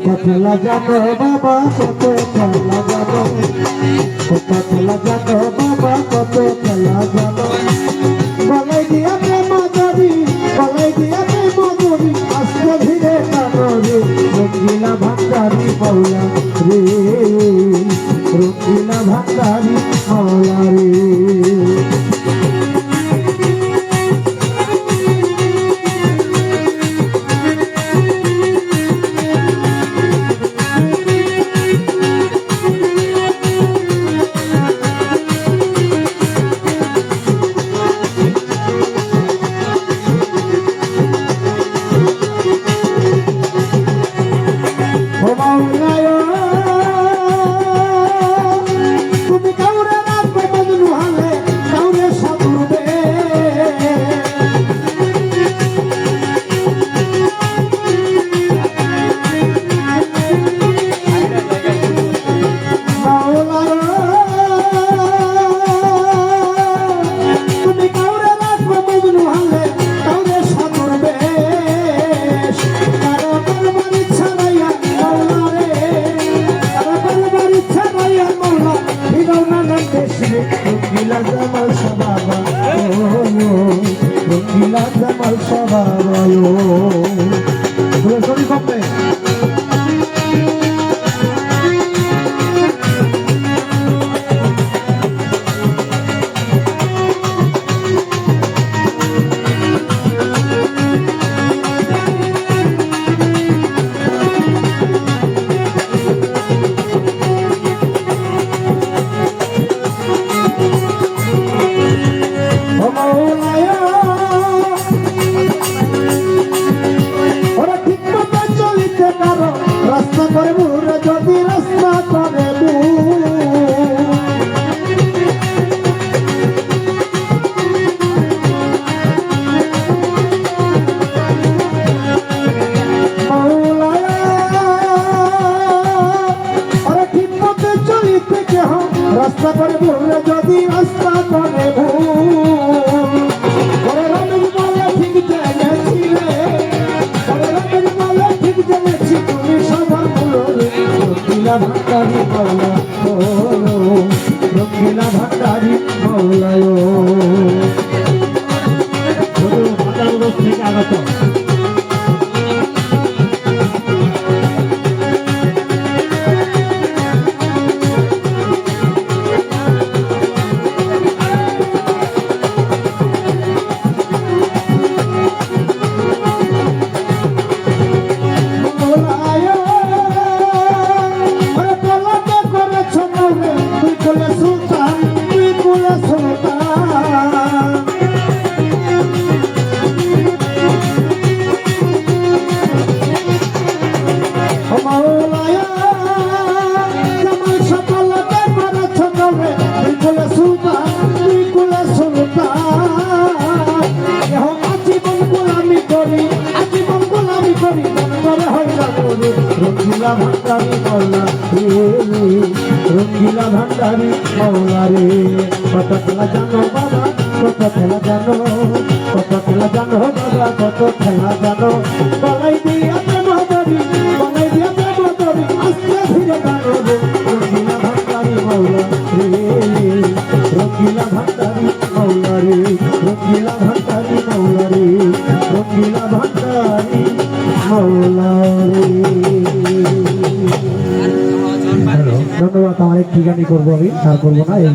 কত খেলা জানো বাবা কত খেলা জানো কত খেলা জানো বাবা কত খেলা জানো গলায় দিয়া প্রেম মজুরি গলায় দিয়া প্রেম মজুরি আস্তে ধীরে টানো রে রঙ্গিলা ভান্ডারি মাওলা রে রঙ্গিলা ভান্ডারি মাওলা রে তুমি কাউরে রাখবে বদলু হালে কাউরে সাধুবে তুমি কাউরে রাখবে বদলু হালে কাউরে সাধুবে রঙ্গিলা জামাল সবাবা রঙ্গিলা জামাল সবাবা শরীর কমবে রাস্তা করে বুড়ে যদি রাস্তা করে ঠিক মতো চলিতে কেহ রাস্তা করে বুড়ে যদি রাস্তা করে রঙ্গিলা ভান্ডারি মাওলা রঙ্গিলা ভান্ডারি মাওলায় ভান্ডার থেকে আগত রঙ্গিলা ভান্ডারি মাওলা রে রঙ্গিলা ভান্ডারি মাওলা রে কত খেলা জানো বাবা কত খেলা জানো কত খেলা জানো বাবা কত খেলা জানো গলায় দিয়া প্রেম মজুরি গলায় দিয়া প্রেম মজুরি আস্তে ধীরে টানো রে রঙ্গিলা ভান্ডারি মাওলা রে রঙ্গিলা ভান্ডারি মাওলা রে রঙ্গিলা ভান্ডারি মাওলা রে রঙ্গিলা ভান্ডারি মাওলা রে ধন্যবাদ। আমার ঠিকানি করবো আমি আর করবো না।